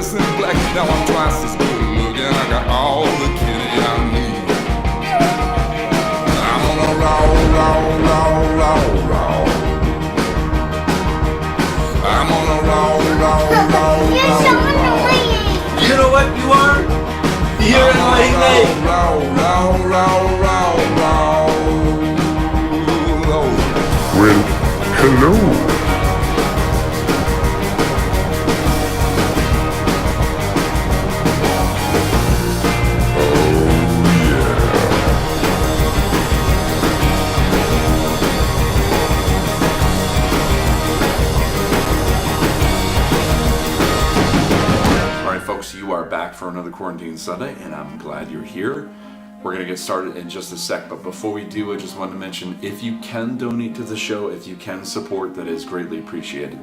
dressed in black. Now I'm twice as good looking. I got all the kitty I need. I'm on a roll, roll, roll, roll, roll. I'm on a roll, roll, roll, roll, roll. You know what you are? You're in my leg. Roll, roll, roll, roll, roll. Well, hello. You are back for another Quarantine Sunday, and I'm glad you're here. We're going to get started in just a sec, but before we do, I just wanted to mention, if you can donate to the show, if you can support, that is greatly appreciated.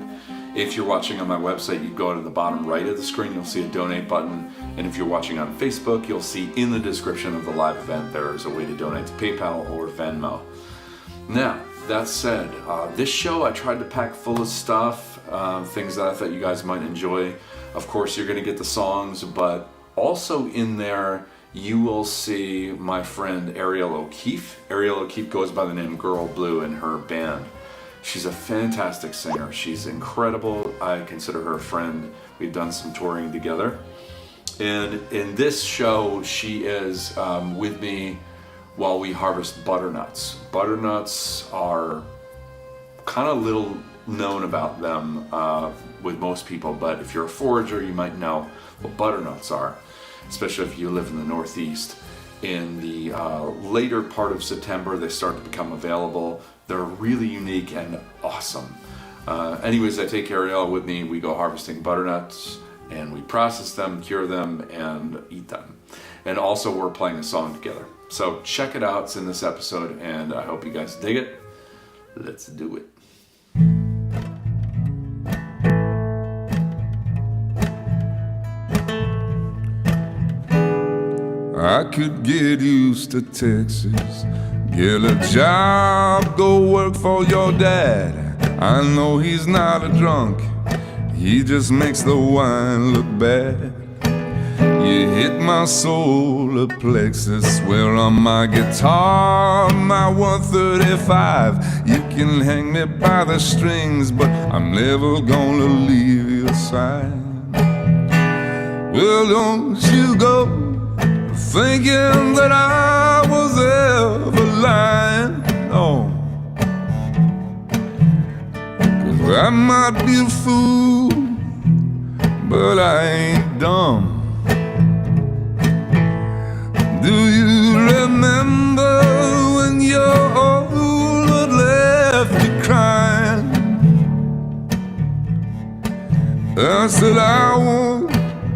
If you're watching on my website, you go to the bottom right of the screen, you'll see a donate button, and if you're watching on Facebook, you'll see in the description of the live event there is a way to donate to PayPal or Venmo. Now, that said, this show I tried to pack full of stuff, things that I thought you guys might enjoy. Of course, you're going to get the songs, but also in there, you will see my friend Ariel O'Keefe. Ariel O'Keefe goes by the name Girl Blue in her band. She's a fantastic singer. She's incredible. I consider her a friend. We've done some touring together. And in this show, she is with me while we harvest butternuts. Butternuts are kind of little known about them with most people, but if you're a forager, you might know what butternuts are, especially if you live in the Northeast. In the later part of September, they start to become available. They're really unique and awesome. Anyways, I take Ariel with me. We go harvesting butternuts, and we process them, cure them, and eat them. And also, we're playing a song together. So check it out. It's in this episode, and I hope you guys dig it. Let's do it. I could get used to Texas, get a job, go work for your dad. I know he's not a drunk, he just makes the wine look bad. You hit my solar plexus, where on my guitar, my 135. You can hang me by the strings, but I'm never gonna leave your side. Well, don't you go thinking that I was ever lying, no. 'Cause I might be a fool, but I ain't dumb. Do you remember when your old love left you crying? I said I won't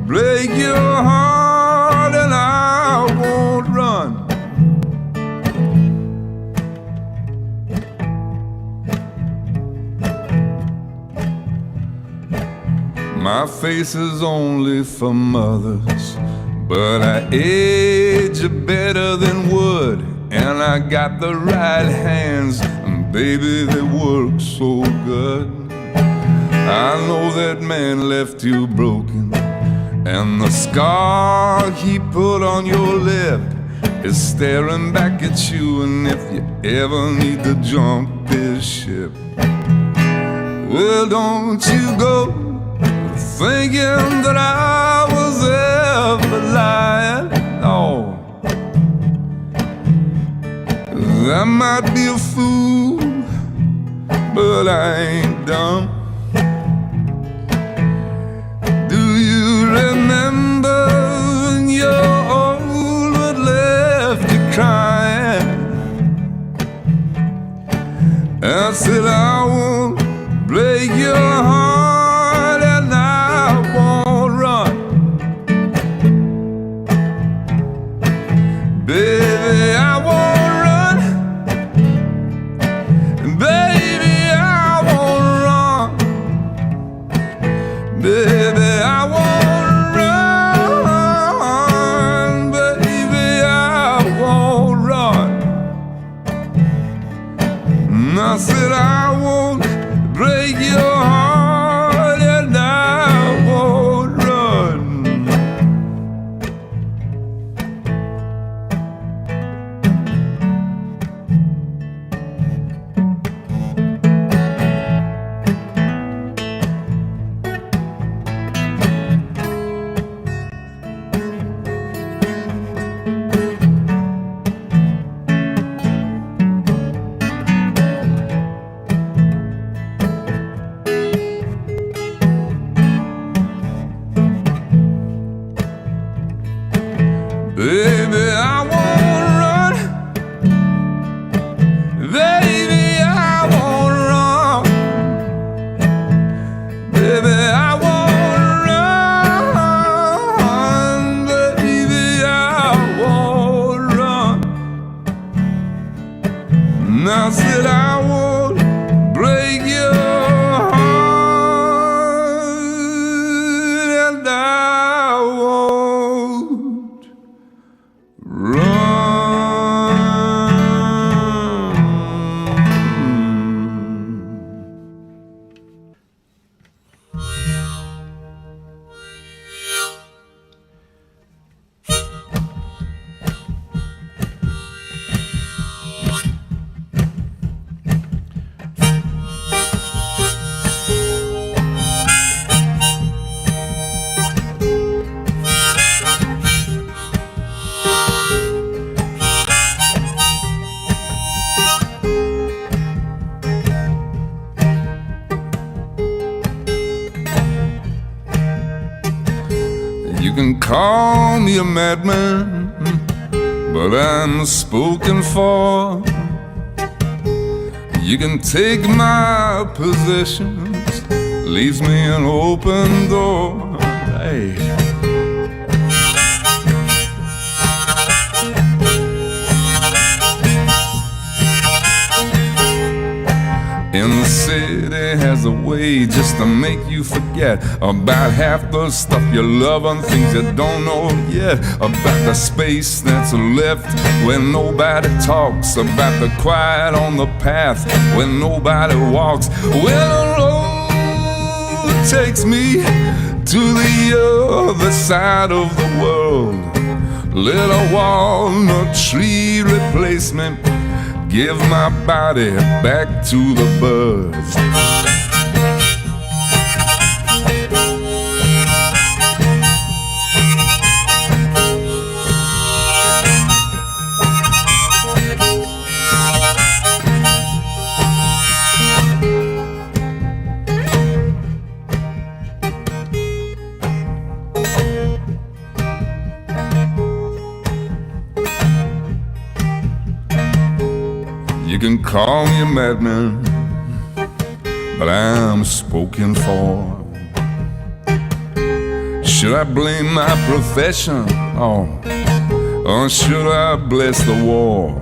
break your heart, and I won't run. My face is only for mothers, but I age better than wood, and I got the right hands, and baby, they work so good. I know that man left you broken, and the scar he put on your lip is staring back at you. And if you ever need to jump this ship, well, don't you go thinking that I was ever lying, no. 'Cause I might be a fool, but I ain't dumb. Do you remember when your old one left you crying? I said I won't break your heart, and I won't run. Baby, I won't run. Baby, I won't run. Baby, I won't run. Baby, I won't run. And I said I won't break your heart, and I won't run. Baby, I won't run. Baby, I won't run. Baby, I won't run. Baby, I won't run. And I said I won't break your heart, and I won't run. You can call me a madman, but I'm spoken for. You can take my possessions, leaves me an open door. Hey. In the city has a way just to make you forget about half the stuff you love and things you don't know yet. About the space that's left when nobody talks, about the quiet on the path when nobody walks. Well, the road takes me to the other side of the world. Let a walnut tree replace me, give my body back to the birds. You can call me a madman, but I'm spoken for. Should I blame my profession? Oh, or should I bless the war?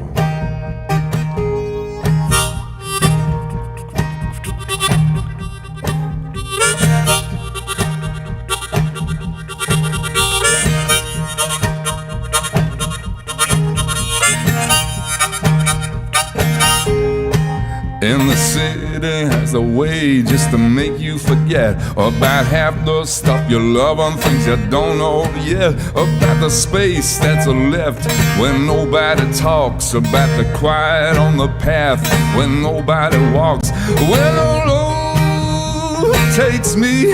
In the city has a way just to make you forget about half the stuff you love and things you don't know yet. About the space that's left when nobody talks, about the quiet on the path when nobody walks. Well, the road takes me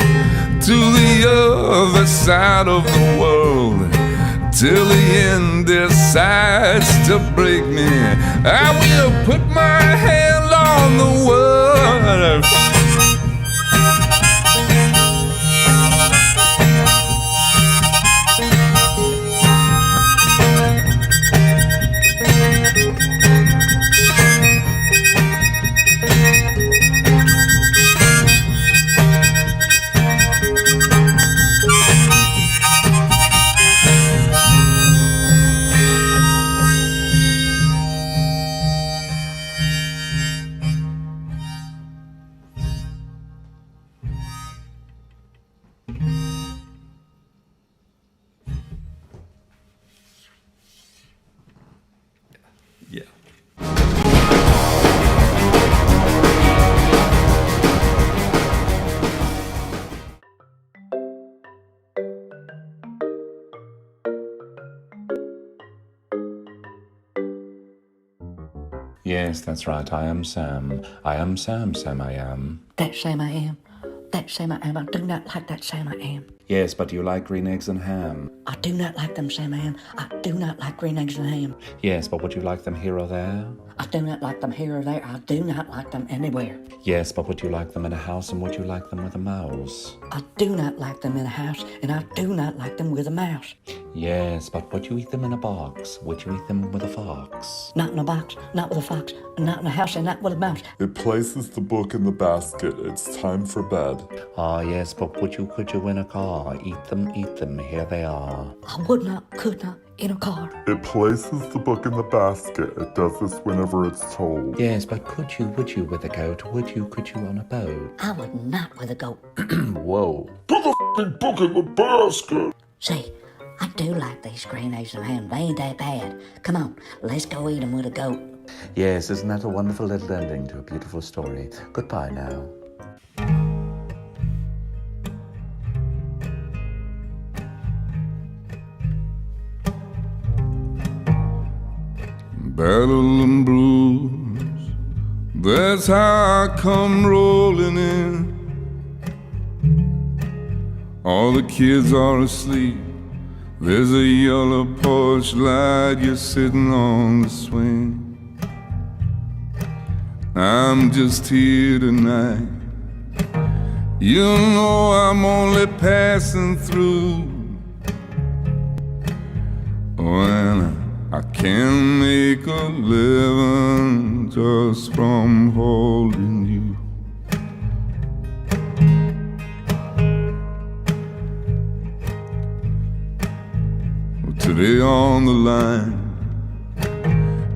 to the other side of the world, till the end decides to break me. I will put my hand on the world. Yeah. Yes, that's right. I am Sam. I am Sam, Sam I am. That Sam I am. That Sam I am. I do not like that Sam I am. Yes, but you like green eggs and ham. I do not like them, Sam Ham. I do not like green eggs and ham. Yes, but would you like them here or there? I do not like them here or there. I do not like them anywhere. Yes, but would you like them in a house and would you like them with a mouse? I do not like them in a house, and I do not like them with a mouse. Yes, but would you eat them in a box? Would you eat them with a fox? Not in a box, not with a fox, not in a house, and not with a mouse. It places the book in the basket. It's time for bed. Ah, yes, but could you in a car? Eat them, here they are. I would not, could not, in a car. It places the book in the basket. It does this whenever it's told. Yes, but would you with a goat? Could you on a boat? I would not with a goat. Whoa. Put the f***ing book in the basket! See, I do like these green eggs and ham. They ain't that bad. Come on, let's go eat them with a goat. Yes, isn't that a wonderful little ending to a beautiful story? Goodbye now. Battle and bruise, that's how I come rolling in. All the kids are asleep, there's a yellow porch light, you're sitting on the swing. I'm just here tonight, you know I'm only passing through. When I can make a living just from holding you. Today on the line,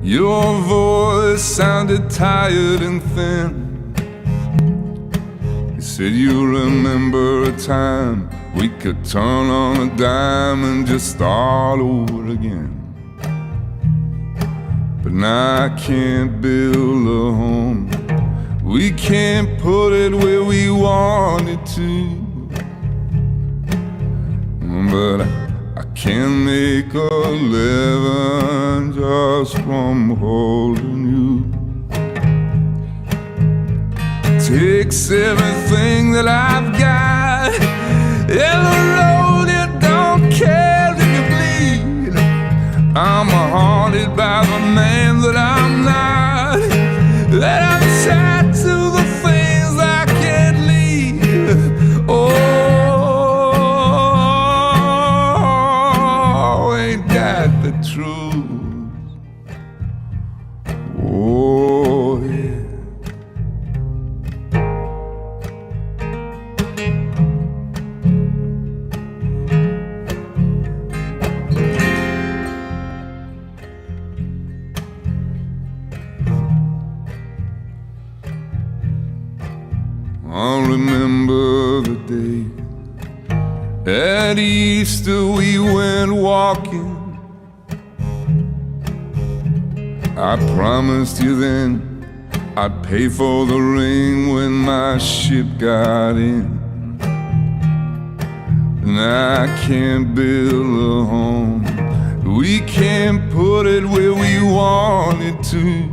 your voice sounded tired and thin. You said you remember a time we could turn on a dime and just start over again. But now I can't build a home, we can't put it where we want it to. But I can make a living just from holding you. Takes everything that I've got, every road you don't care if you bleed. I'm haunted by the man that I'm not, that I'm tied to the things I can't leave. Oh, ain't that the truth? Oh, yeah. I remember the day at Easter we went walking. I promised you then I'd pay for the ring when my ship got in. And I can't build a home, we can't put it where we want it to.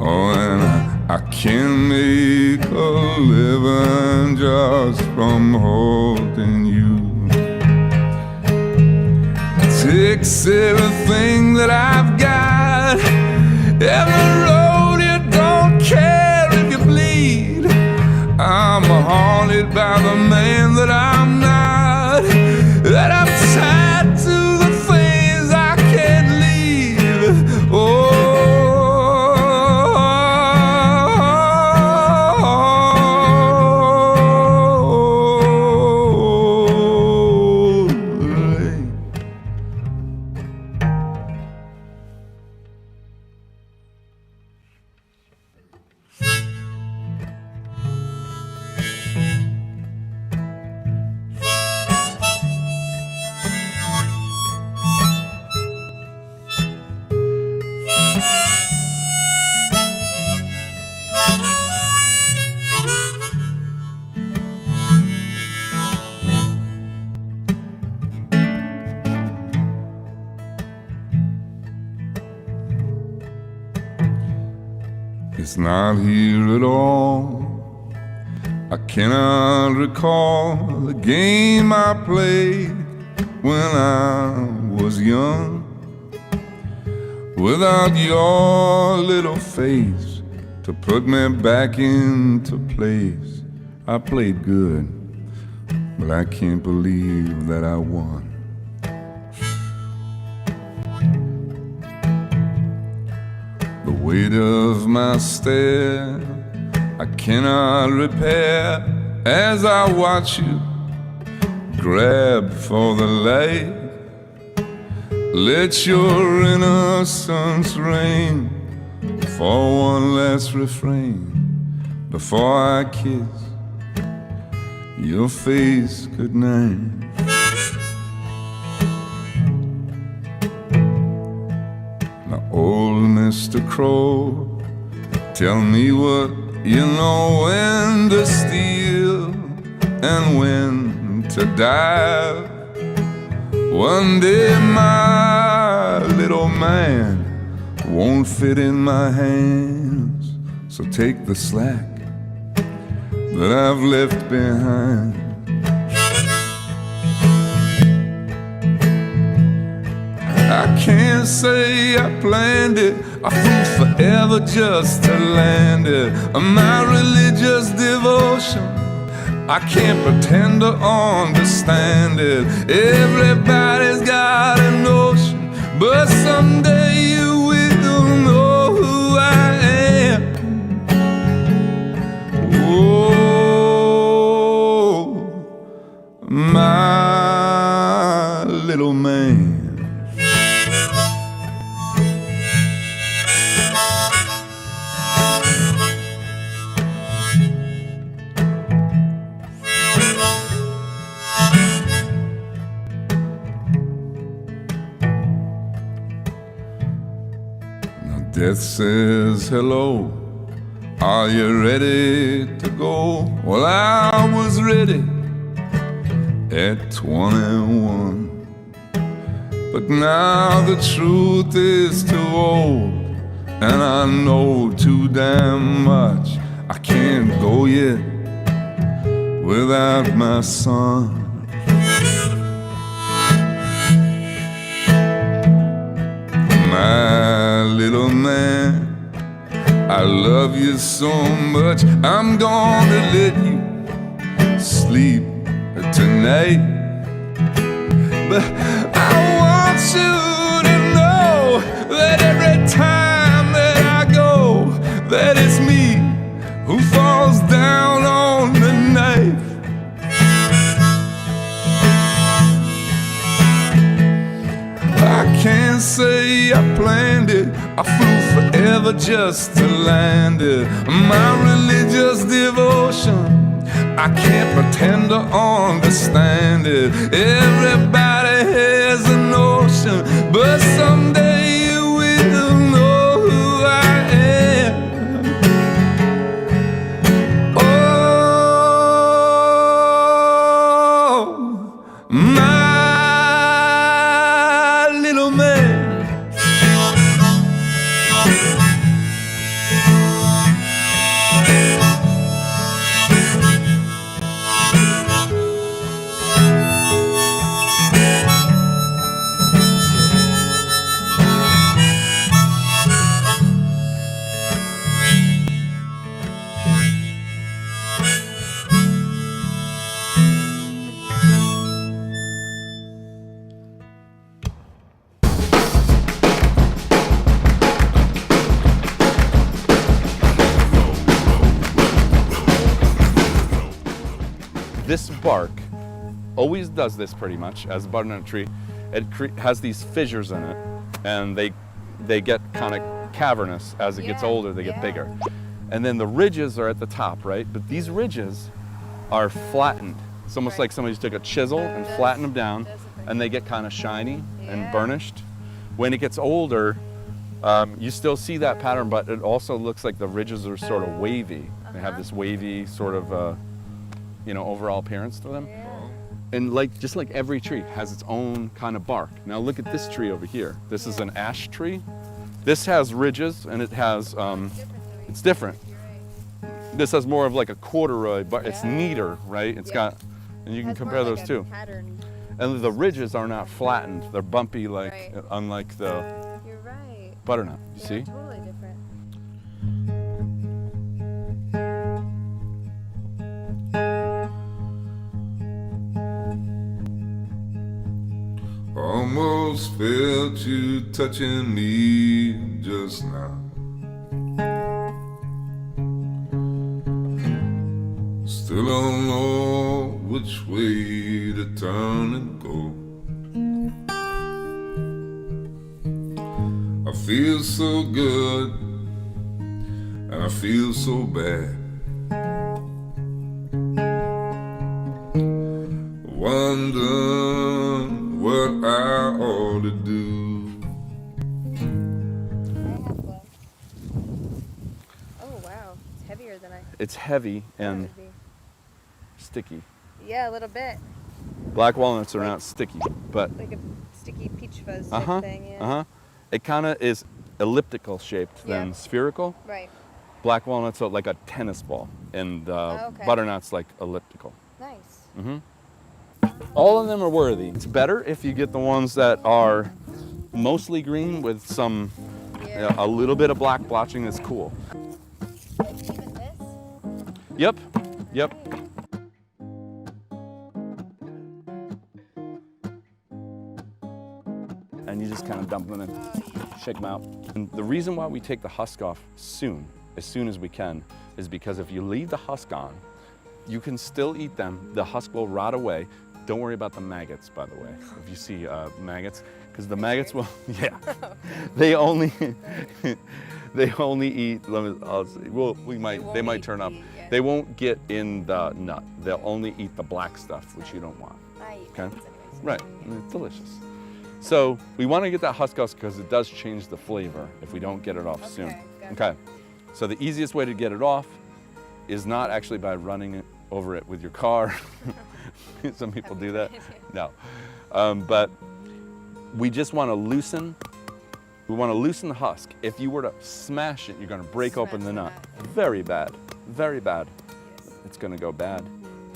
Oh, and I can make a living just from holding you. Takes everything that I've got, every road you don't care if you bleed. I'm haunted by the man that I'm not, that I'm tied to the things I can't leave. Oh, it's not here at all. I cannot recall the game I played when I was young. Without your little face to put me back into place, I played good, but I can't believe that I won. The weight of my stare I cannot repair as I watch you grab for the light. Let your innocence reign for one last refrain before I kiss your face goodnight. Now, old Mr. Crow, tell me what you know when to steal and when to dive. One day my little man won't fit in my hands, so take the slack that I've left behind. I can't say I planned it, I flew forever just to land it. My religious devotion, I can't pretend to understand it. Everybody's got a notion, but someday you will know who I am. Oh, my little man. Death says hello, are you ready to go? Well, I was ready at 21, but now the truth is too old, and I know too damn much. I can't go yet without my son. My little man, I love you so much, I'm gonna let you sleep tonight. But I want you to know that every time that I go, that it's me who falls down on the knife. I can't say I planned it, I flew forever just to land it. My religious devotion, I can't pretend to understand it. Everybody has a notion, but someday you will know who I am. Oh, my little man. This bark always does this pretty much as a butternut tree. It has these fissures in it, and they get kind of cavernous as it gets older. They get bigger, and then the ridges are at the top, right? But these ridges are flattened. It's almost like somebody took a chisel and flattened them down, and they get kind of shiny and burnished. When it gets older, you still see that pattern, but it also looks like the ridges are sort of wavy. They have this wavy sort of overall appearance to them. And just like every tree has its own kind of bark. Now look at this tree over here. This is an ash tree. This has ridges, and it has, it's different. This has more of like a corduroy, but it's Yeah. neater, right? It's got, and you can Has more compare like those a two. pattern. And the ridges are not flattened; they're bumpy, like Right. unlike the You're right. butternut. You Yeah, see? totally different. Almost felt you touching me just now. Still don't know which way to turn and go. I feel so good and I feel so bad. Wondering what I ought to do. Oh wow, it's heavier than I It's heavy thought it and would be. sticky. Yeah, a little bit. Black walnuts are not sticky, but Like a sticky peach fuzz type uh-huh, thing, yeah. uh-huh. It kind of is elliptical shaped than Yeah. spherical. Right. Black walnuts are like a tennis ball, and Okay. butternuts like elliptical. Nice. All of them are worthy. It's better if you get the ones that are mostly green with some, Yeah. a little bit of black blotching. That's cool. Even this? Yep, yep. And you just kind of dump them in, shake them out. And the reason why we take the husk off soon as we can, is because if you leave the husk on, you can still eat them. The husk will rot away. Don't worry about the maggots, by the way, if you see maggots, because the maggots will, yeah, they only, they only eat. They might turn up. Yeah. They won't get in the nut. They'll only eat the black stuff, which you don't want. I eat Okay. maggots anyways. Right, and it's delicious. So we want to get that husk off because it does change the flavor if we don't get it off soon. Okay, gotcha. Okay. So the easiest way to get it off is not actually by running over it with your car. Some people do that. No. But we just want to loosen. We want to loosen the husk. If you were to smash it, you're going to break open the nut. Very bad. Very bad. It's going to go bad,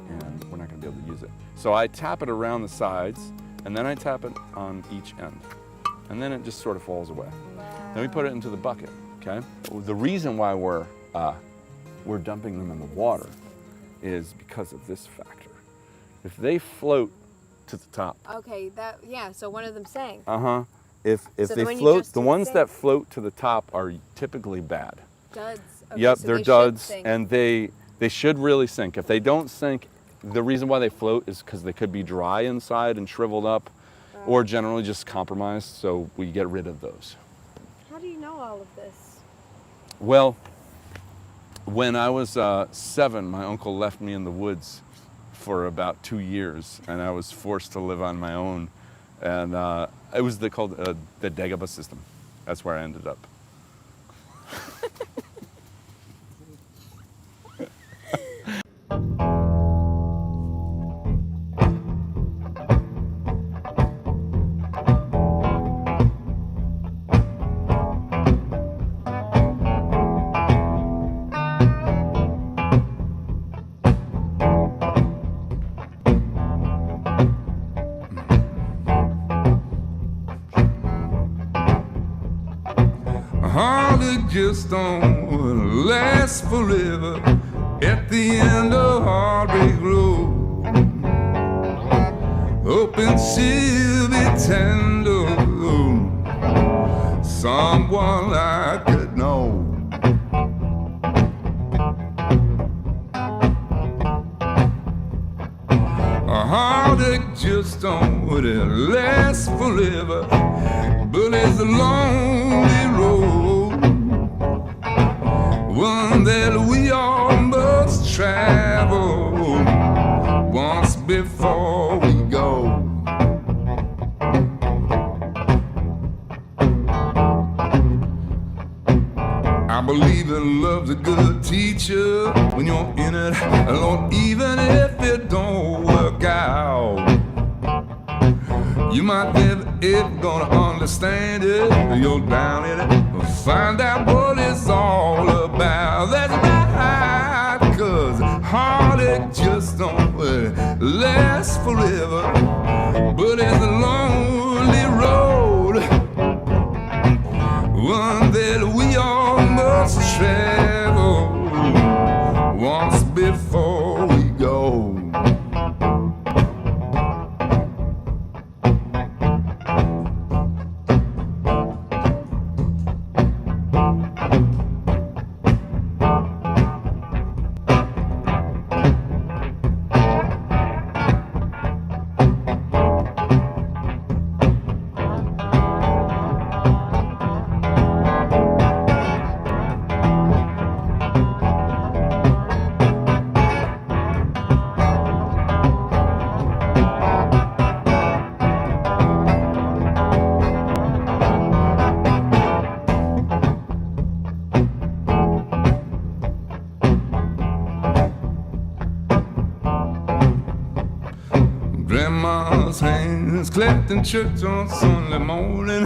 and we're not going to be able to use it. So I tap it around the sides, and then I tap it on each end, and then it just sort of falls away. Then we put it into the bucket. Okay. The reason why we're dumping them in the water is because of this factor. If they float to the top, Okay, so one of them sank. if So they when you float, just the did ones sink- that float to the top are typically bad. Duds. Okay, Yep, so they're they should duds, sink. and they should really sink. If they don't sink, the reason why they float is because they could be dry inside and shriveled up, or generally just compromised, so we get rid of those. How do you know all of this? Well, when I was 7, my uncle left me in the woods for about 2 years, and I was forced to live on my own. And it was called the Dagobah system. That's where I ended up. Heartache just don't last forever. At the end of Heartbreak Road, hoping she'll be tender, someone I could know. A heartache just don't last forever, but it's a lonely road, one that we all must travel once before we go. I believe that love's a good teacher when you're in it alone, even if it don't work out. You might never ever gonna understand it, but you're down in it, find out what it's all about. That's right. heartache just don't last forever, but it's a lonely road, one that we all must travel once before we go. Grandma's hands clapped in church on Sunday morning.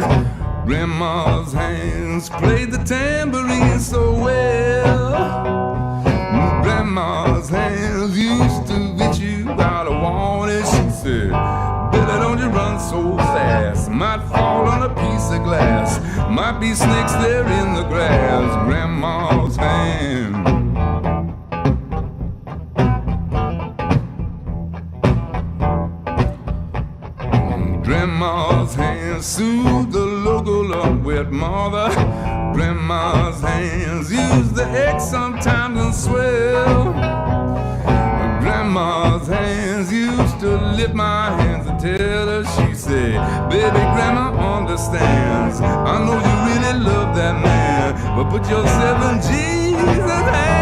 Grandma's hands played the tambourine so well. Grandma's hands used to beat you out of warning. She said, Billy, don't you run so fast. Might fall on a piece of glass. Might be snakes there in the grass. Grandma's hands. Grandma's hands soothe the local unwed mother. Grandma's hands use the egg sometimes and swell. Grandma's hands used to lift my hands and tell her, she said, baby, Grandma understands. I know you really love that man, but put yourself in Jesus' hand.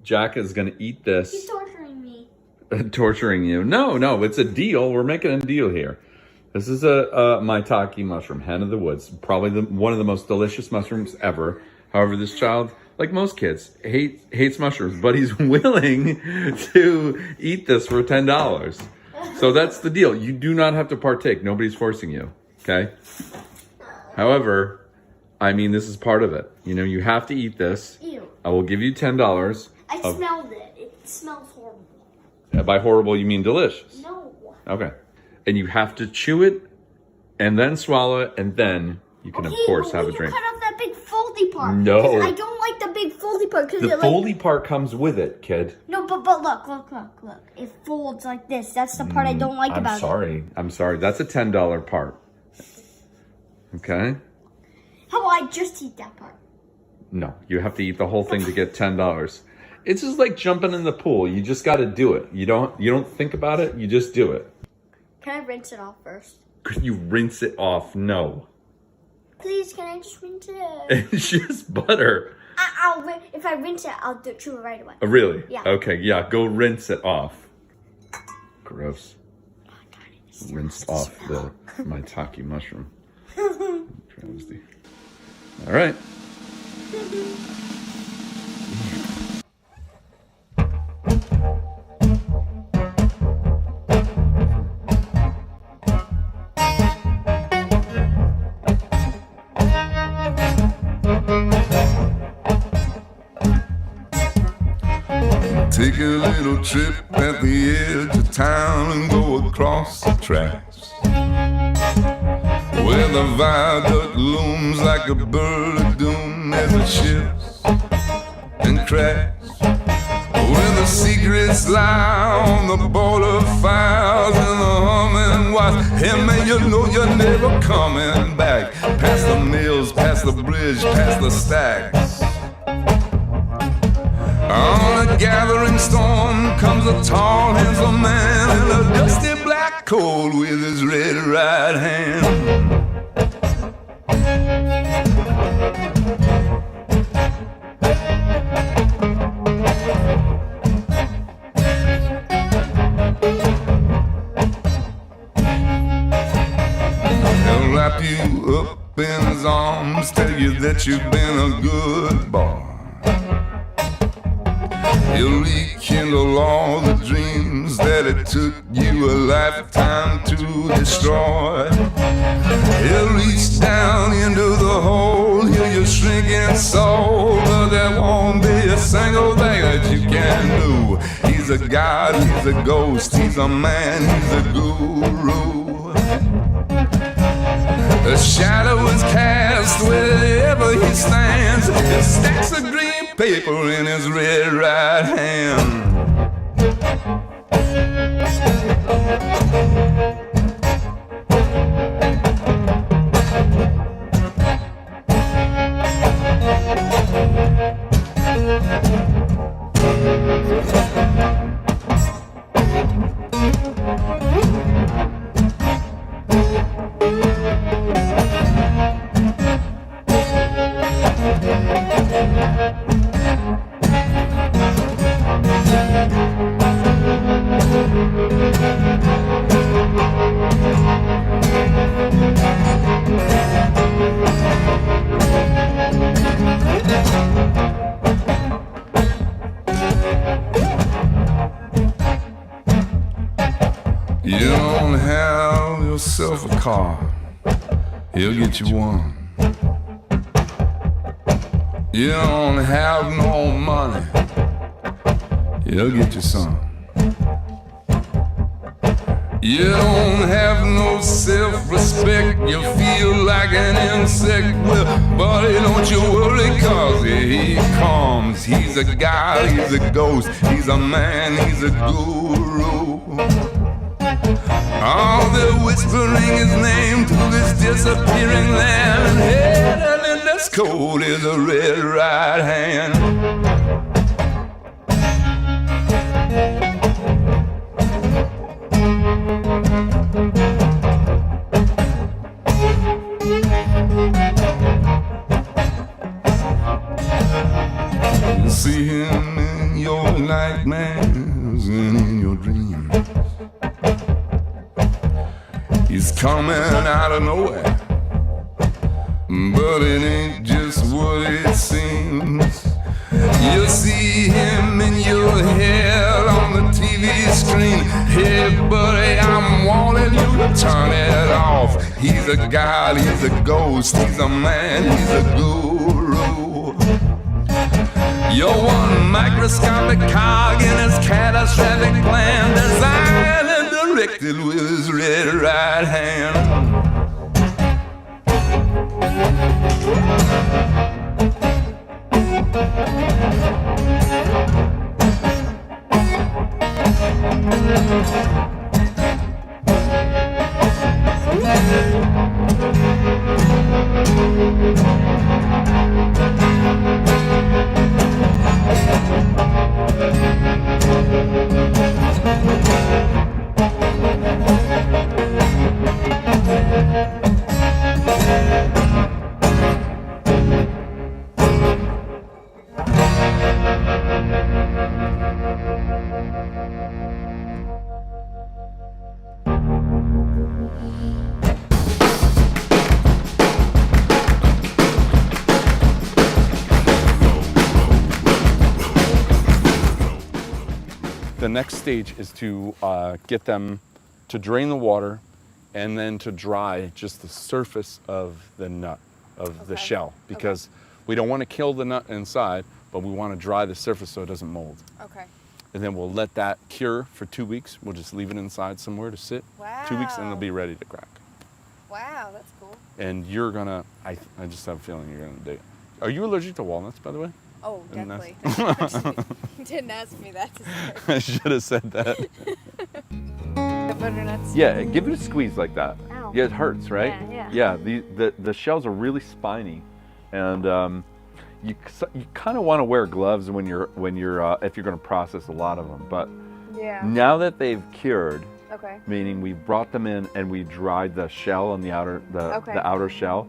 Jack is going to eat this. He's torturing me. Torturing you? No, it's a deal. We're making a deal here. This is a maitake mushroom, hen of the woods. Probably one of the most delicious mushrooms ever. However, this child, like most kids, hates mushrooms, but he's willing to eat this for $10. So that's the deal. You do not have to partake. Nobody's forcing you, okay? However, I mean, this is part of it. You know, you have to eat this. Ew. I will give you $10. I smelled it. It smells horrible. By horrible, you mean delicious? No. Okay. And you have to chew it and then swallow it, and then you can, of course, have a drink. Cut off that big foldy part. No. I don't like the big foldy part. The foldy part comes with it, kid. No, but look. It folds like this. That's the part I don't like about it. I'm sorry. That's a $10 part. Okay? How about I just eat that part? No, you have to eat the whole thing to get $10. It's just like jumping in the pool. You just got to do it. You don't think about it. You just do it. Can I rinse it off first? Could you rinse it off? No. Please, can I just rinse it? It's just butter. If I rinse it, I'll chew it right away. Oh, really? Yeah. Okay, yeah, go rinse it off. Gross. Rinse off the maitake mushroom. Travesty. All right. take a little trip at the edge of town and go across the tracks, where the viaduct looms like a bird of doom as it shifts and cracks, where the secrets lie on the border files and the humming watch. Hey man, you know you're never coming back. Past the mills, past the bridge, past the stacks. On a gathering storm comes a tall, handsome man in a dusty black coat with his red right hand. He'll wrap you up in his arms, tell you that you've been a good boy. He'll rekindle all the dreams that it took you a lifetime to destroy. He'll reach down into the hole, heal your shrinking soul, but there won't be a single thing that you can do. He's a god, he's a ghost, he's a man, he's a guru. A shadow is cast wherever he stands, and stacks of green paper in his red right hand. You don't have yourself a car, he'll get you one. You don't have no money, he'll get you some. You don't have no self-respect, you feel like an insect. Well, buddy, don't you worry, cause he comes. He's a guy, he's a ghost, he's a man, he's a guru. Oh, they're whispering his name to this disappearing land, and hidden in this cold is a red right hand. You see him in your nightmares and in your dreams. He's coming out of nowhere, but it ain't just what it seems. You see him in your head on the TV screen. Hey buddy, I'm warning you to turn it off. He's a god, he's a ghost, he's a man, he's a guru. You're one microscopic cog in his catastrophic plan, designed and directed with his red right hand. The next stage is to get them to drain the water and then to dry just the surface of the nut, of the shell, because we don't want to kill the nut inside, but we want to dry the surface so it doesn't mold. Okay. and then we'll let that cure for 2 weeks. We'll just leave it inside somewhere to sit. 2 weeks, and it'll be ready to crack. Wow, that's cool. And you're gonna, I just have a feeling you're gonna dig it. Are you allergic to walnuts, by the way? Oh, Didn't definitely. You didn't ask me that. I should have said that. The butternuts. Yeah, give it a squeeze like that. Ow. Yeah, it hurts, right? Yeah. Yeah, the shells are really spiny, and you kind of want to wear gloves when you're if you're going to process a lot of them. But Yeah. now that they've cured, Okay. meaning we brought them in and we dried the shell on the outer Okay. the outer shell,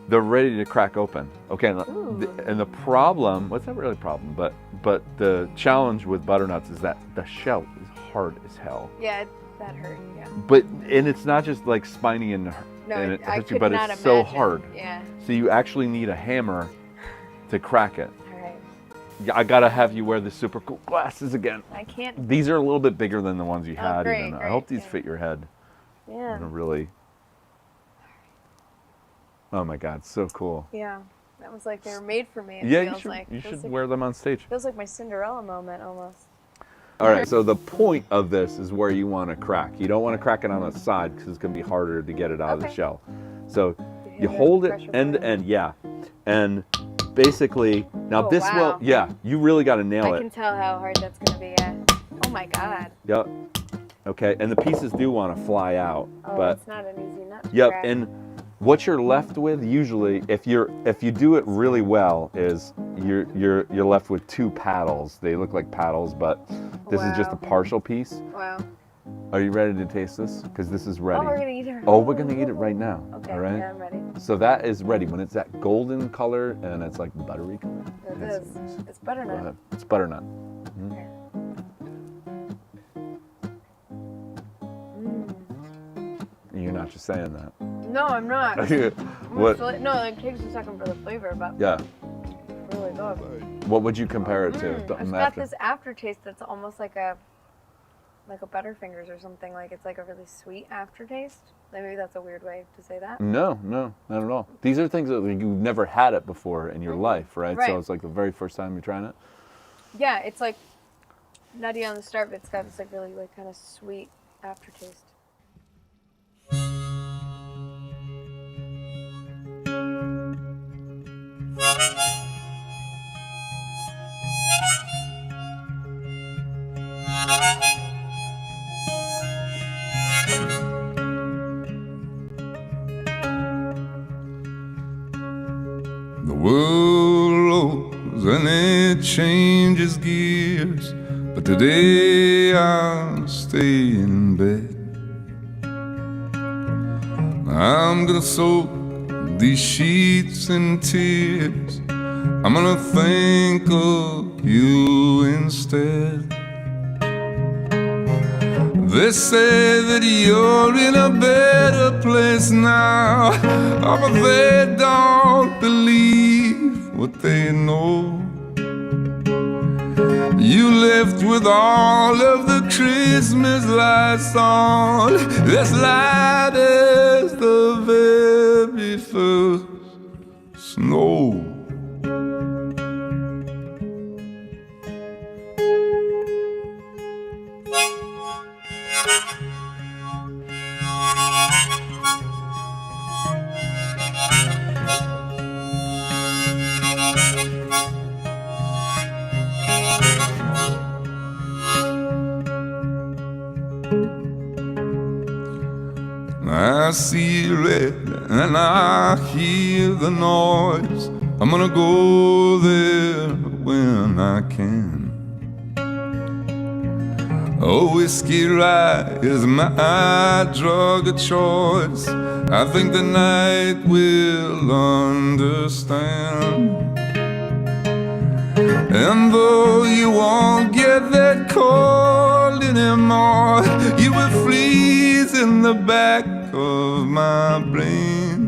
they're ready to crack open. Okay, and the problem, well, it's not really a problem, but the challenge with butternuts is that the shell is hard as hell. Yeah, that hurt. Yeah. But and it's not just like spiny and No, it I hurts you, could but not it's so imagine. hard. Yeah. So you actually need a hammer to crack it. All right. Yeah, I gotta have you wear the super cool glasses again. I can't. These are a little bit bigger than the ones you had. great, Even. I great, hope these yeah. fit your head. Yeah. In a really. Oh my God, so cool. Yeah. That was like they were made for me. It Yeah, feels like. you Feels should like, wear them on stage. Feels like my Cinderella moment almost. All right, so the point of this is where you want to crack. You don't want to crack it on the side because it's going to be harder to get it out of the Okay. shell. So you the hold it pressure end to point. end, yeah. And basically, now Oh, this wow. will, yeah, you really got to nail I it. can tell how hard that's gonna be. Yeah. Oh my God. Yep. Okay, and the pieces do want to fly out, Oh, but it's not an easy nut to yep. crack. And what you're left with usually, if you do it really well, is you're left with two paddles. They look like paddles, but this is just a Wow. partial piece. Wow. Are you ready to taste this? Because this is ready. Oh, we're gonna eat it. Oh, we're gonna eat it right now. Okay. All right. Yeah, I'm ready. So that is ready when it's that golden color and it's like buttery color. It Yes, is. it is. It's Go butternut. ahead. It's butternut. Mm. You're not just saying that. No, I'm not. What? No, it takes a second for the flavor, but Yeah. really good. What would you compare it to? It's Something got after. this aftertaste that's almost like a Butterfingers or something. Like it's like a really sweet aftertaste. Maybe that's a weird way to say that. No, not at all. These are things that like, you've never had it before in your life, right? Right. So it's like the very first time you're trying it. Yeah, it's like nutty on the start, but it's got this like really like kind of sweet aftertaste. The world rolls and it changes gears, but today I'll stay in bed. I'm gonna soak these sheets in tears. I'm gonna think of you instead. They say that you're in a better place now, oh, but they don't believe what they know. You left with all of the Christmas lights on, as light as the very first snow. I see red and I hear the noise. I'm gonna go there when I can. A whiskey rye is my drug of choice. I think the night will understand. And though you won't get that cold anymore, you will freeze in the back of my brain.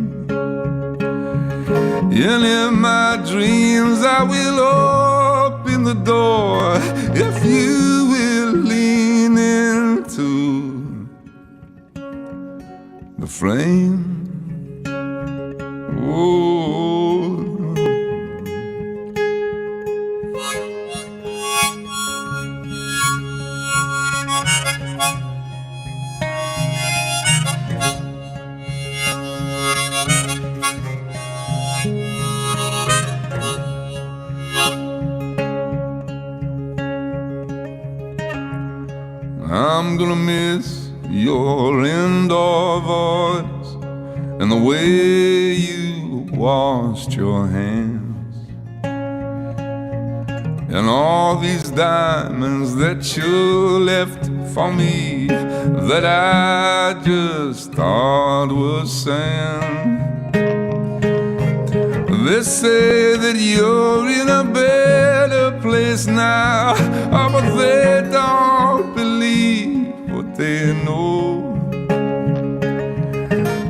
And in my dreams I will open the door if you will lean into the flame. Oh, and the way you washed your hands, and all these diamonds that you left for me that I just thought was sand. They say that you're in a better place now, oh, but they don't believe what they know.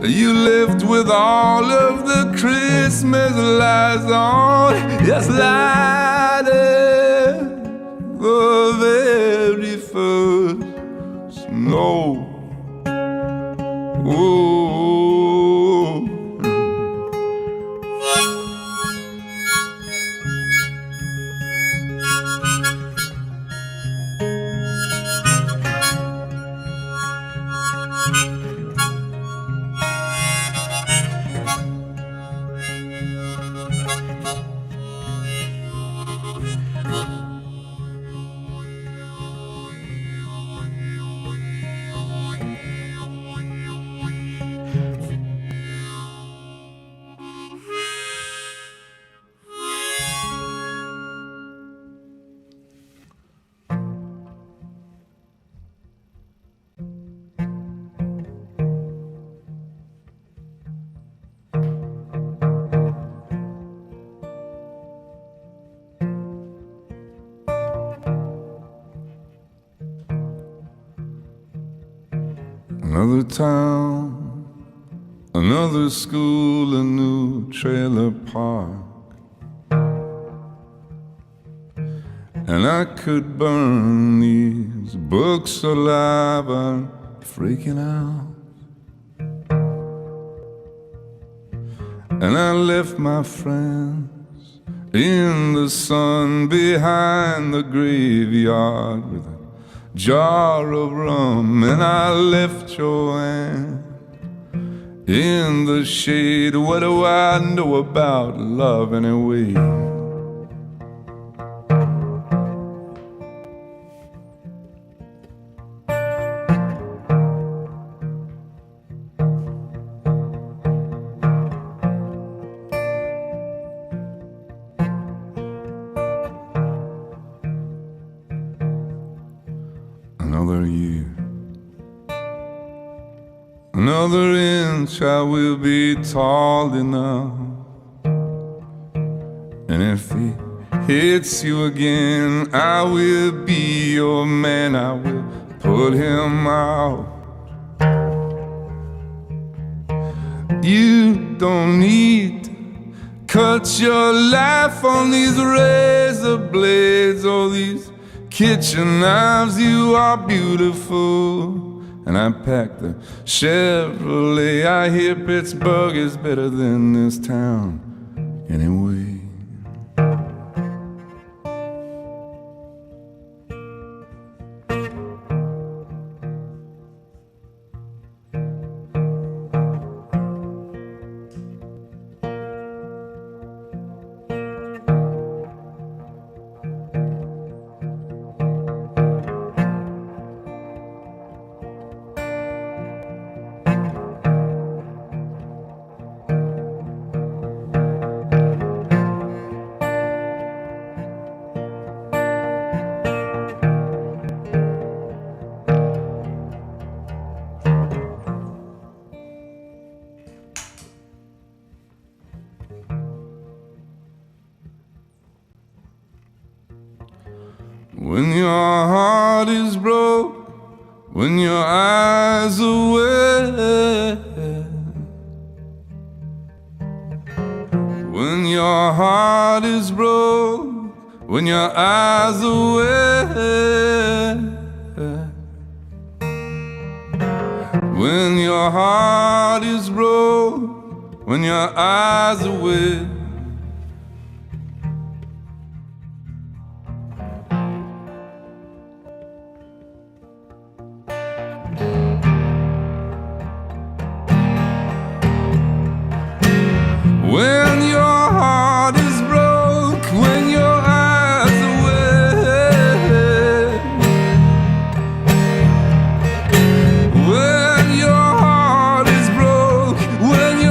You left with all of the Christmas lights on, just lighted the very first snow. Oh. Another town, another school, a new trailer park, and I could burn these books alive. I'm freaking out, and I left my friends in the sun behind the graveyard with a jar of rum, and I left Joanne in the shade. What do I know about love anyway? Another year, another inch, I will be tall enough. And if he hits you again, I will be your man. I will put him out. You don't need to cut your life on these razor blades or these kitchen knives. You are beautiful. And I packed the Chevrolet. I hear Pittsburgh is better than this town anyway. When your heart is broke, when your eyes are wet, when your heart is broke, when your eyes are wet, when your heart is broke, when your eyes are wet. When your heart is broke, when your eyes are wet, when your heart is broke, when your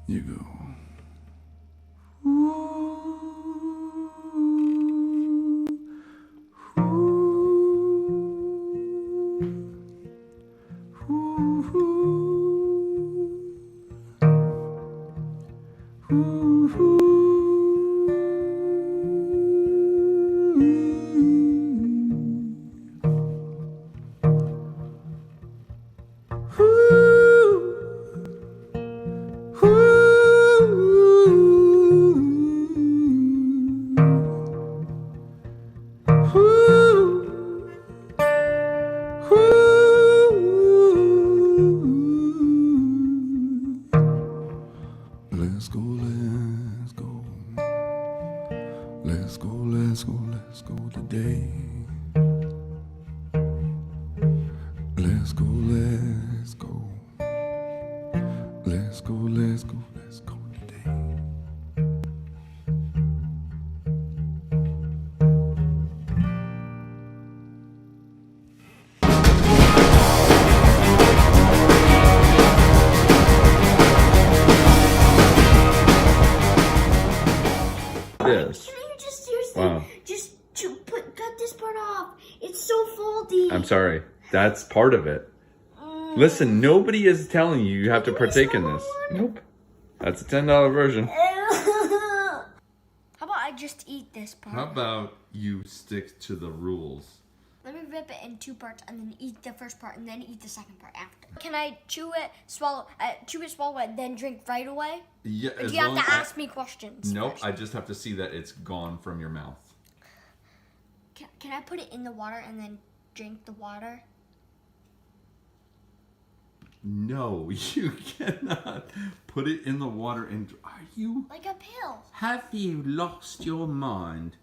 You go. Let's go, let's go. Let's go, let's go, let's go today. Let's go, let's go. Let's go, let's go, let's go today. Yes. Can you just seriously Wow. just cut this part off? It's so faulty. I'm sorry. That's part of it. Listen, nobody is telling you you have to partake in this. Nope. That's a $10 version. How about I just eat this part? How about you stick to the rules? Let me rip it in two parts and then eat the first part and then eat the second part after. Can I chew it, swallow it, then drink right away? Yeah. Or do you have to ask me questions? Nope. first? I just have to see that it's gone from your mouth. Can I put it in the water and then drink the water? No, you cannot put it in the water and. Are you? Like a pill. Have you lost your mind?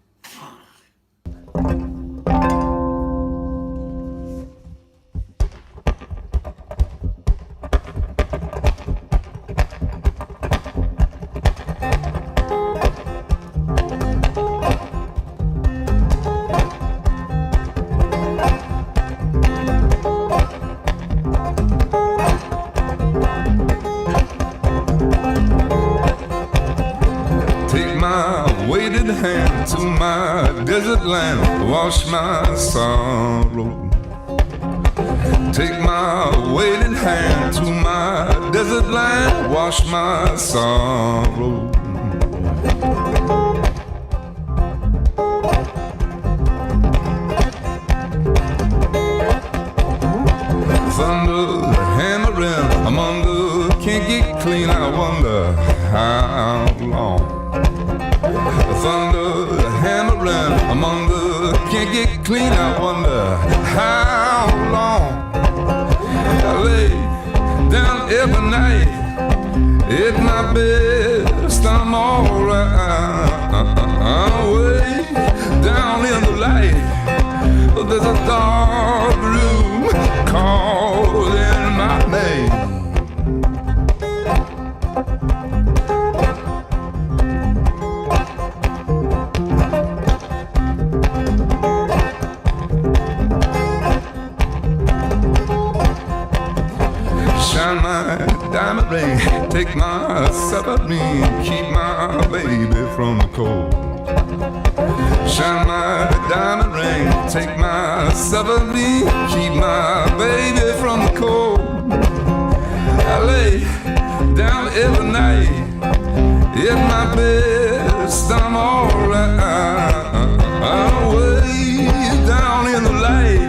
Take my weighted hand to my desert land, wash my sorrow. Take my weighted hand to my desert land, wash my sorrow. Thunder hammering among the can't get clean. I wonder how long. Thunder hammering among the can't get clean. I wonder how long. I lay down every night at my best. I'm alright. Way down in the light, there's a dark room calling my name. Shine my diamond ring, take my submarine, keep my baby from the cold. Shine my diamond ring, take my submarine, keep my baby from the cold. I lay down every night in my best, I'm alright. I'm way down in the light,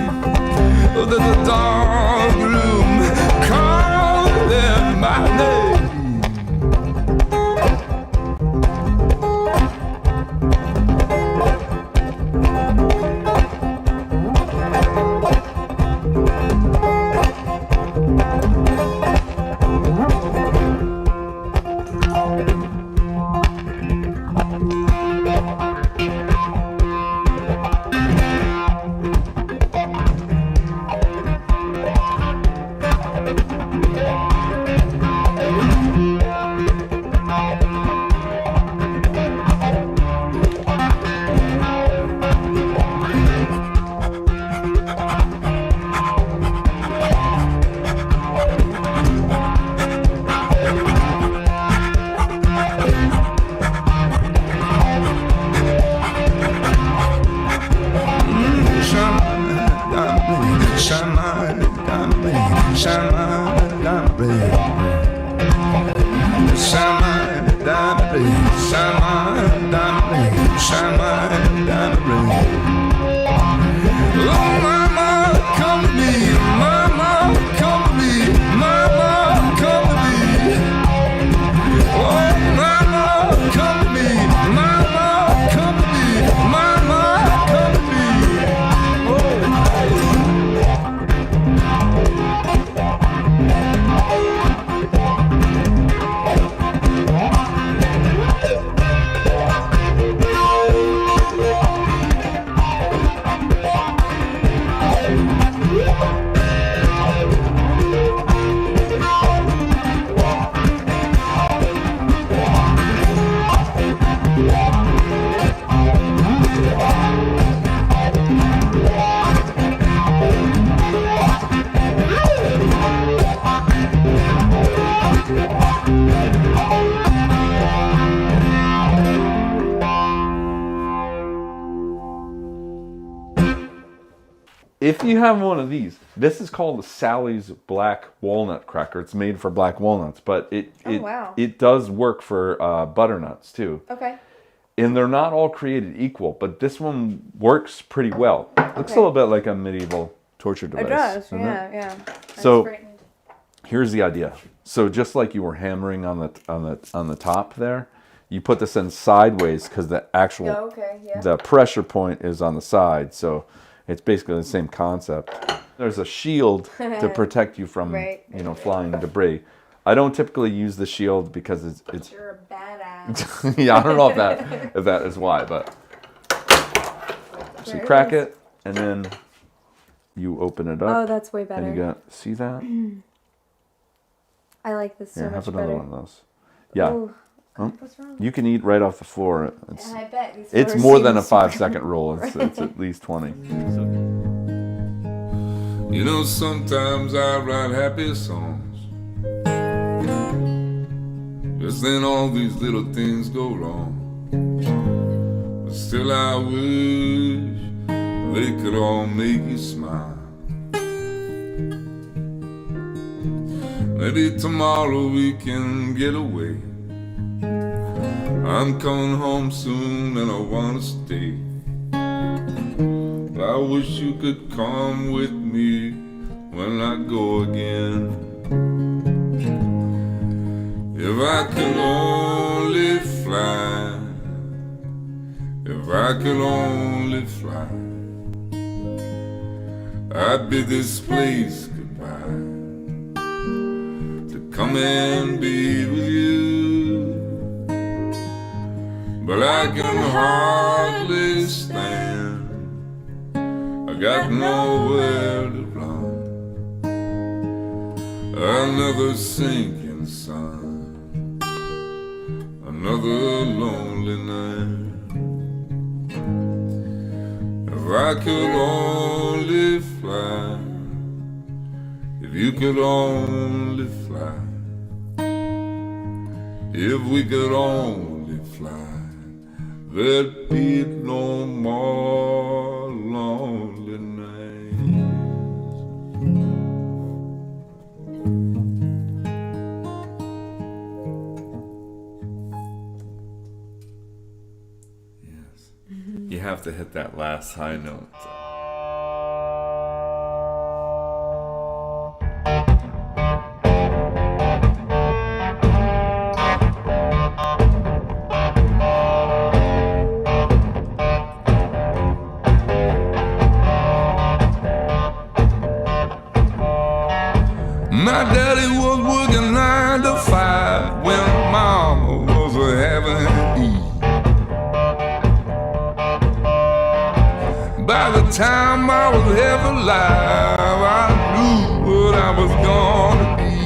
there's a dark room calling my name. shine my diamond ring, shine my diamond ring, shine my diamond ring. Oh, mama, come to me, mama, come to me, mama, come to me. Oh, mama, come to me, mama, come to me, mama, come to me. Oh. If you have one of these, this is called the Sally's Black Walnut Cracker. It's made for black walnuts, but it does work for butternuts too. Okay. And they're not all created equal, but this one works pretty well. Looks a little bit like a medieval torture device. It does, yeah. That's So great. here's the idea. So just like you were hammering on the top there, you put this in sideways because the actual the pressure point is on the side. So it's basically the same concept. There's a shield to protect you from flying debris. I don't typically use the shield because it's You're a badass. yeah, I don't know if that is why, but so you crack it and then you open it up. Oh, that's way better. And you got see that? I like this so much have another better. one of those. Yeah. Ooh. Oh, What's wrong? you can eat right off the floor. I bet. It's more than a 5-second roll. It's at least 20. You know, sometimes I write happy songs. Just then all these little things go wrong. But still I wish they could all make you smile. Maybe tomorrow we can get away. I'm coming home soon and I wanna stay. I wish you could come with me when I go again. If I could only fly, if I could only fly, I'd bid this place goodbye to come and be with you. But I can hardly stand, I got nowhere to run. Another sinking sun, another lonely night. If I could only fly, if you could only fly, if we could only fly, there'd be no more lonely nights. Yes. You have to hit that last high note. My daddy was working 9 to 5 when mama was having to eat. By the time I was half alive, I knew what I was gonna be.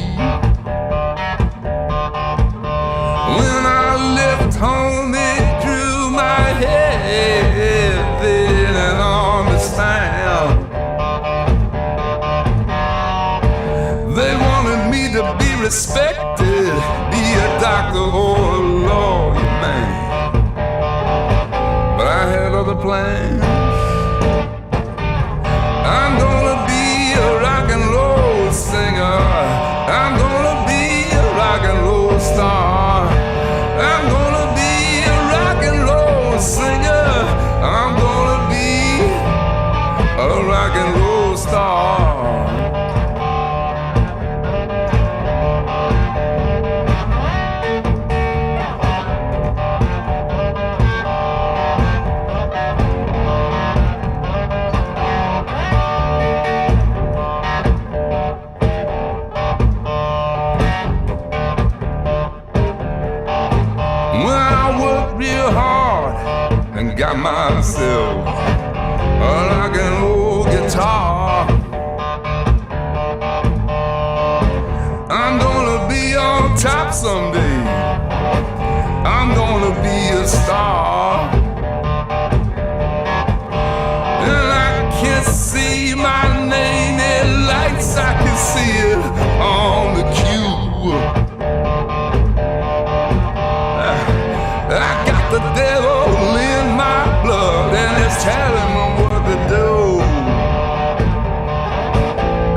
When I left home, it grew my head, they didn't understand. They wanted me to be respected, be a doctor or a lawyer, man. But I had other plans. I'm gonna be a rock and roll singer. I'm gonna be a rock and roll star. worked real hard and got myself a rock and roll guitar. I'm gonna be on top someday. I'm gonna be a star. And I can't see my name in lights, I can see it on the cue. I got the devil in my blood and it's telling me what to do.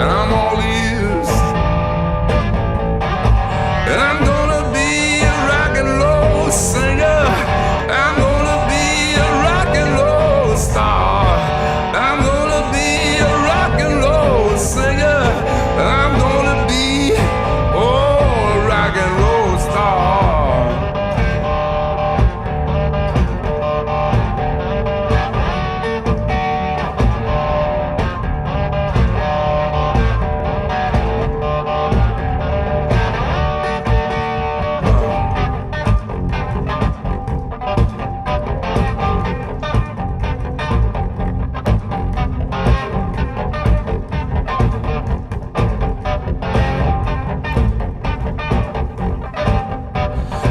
And I'm all ears. And I'm gonna be a rock and roll singer. I'm gonna be a rock and roll star. I'm gonna be a rock and roll singer. I'm gonna be, oh, a rock and roll star.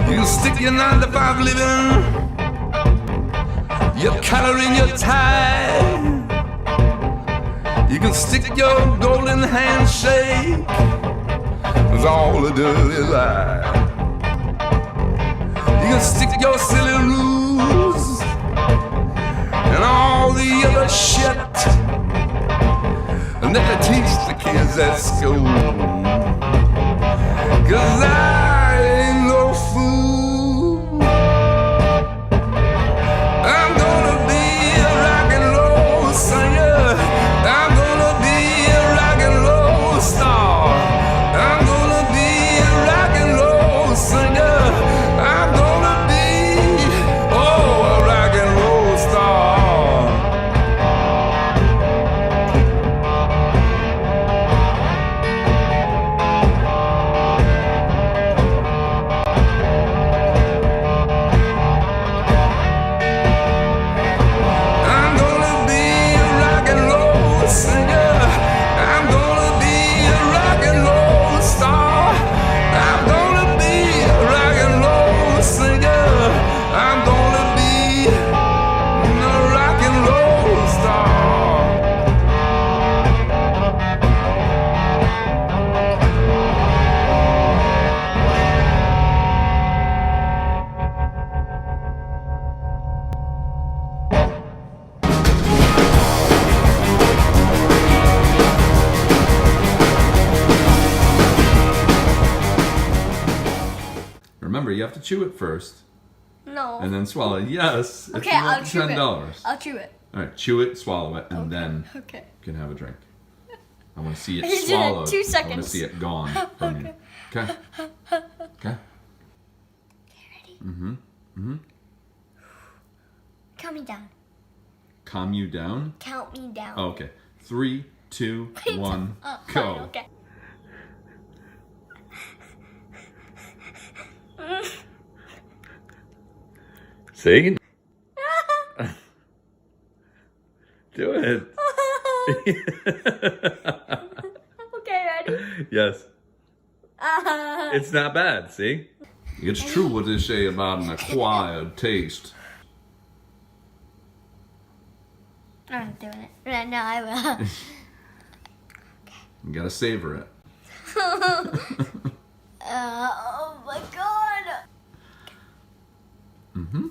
You can stick your 9-to-5 living, your collar in your tie. You can stick your golden handshake with all the dirty lie. You can stick your silly rules and all the other shit that they teach the kids at school. 'Cause I ain't no fool. I'm gonna be a rock and roll singer. I'm gonna be a rock and roll star. I'm gonna be a rock and roll singer. I'm gonna be, oh, a rock and roll star. I'm gonna be a rock and roll singer. I'm gonna be a rock and roll star. I'm gonna be a rock and roll singer. I'm gonna be a rock and roll star. Remember, you have to chew it first No. and then swallow it. Yes. It's Okay, I'll worth chew it. $10. I'll chew it. All right, chew it, swallow it, and then Okay. you can have a drink. I want to see it You did it swallowed. 2 I want to seconds. see it gone from you. Okay. Okay. Ready? Count me down. Calm you down. Count me down. Oh, okay. 3, 2, 1, Oh, go. fine, okay. See? Do it. Okay, ready? Yes. It's not bad, see? It's true what they say about an acquired taste. I'm not doing it. Right now I will. You gotta savor it. Oh my god. Mm-hmm.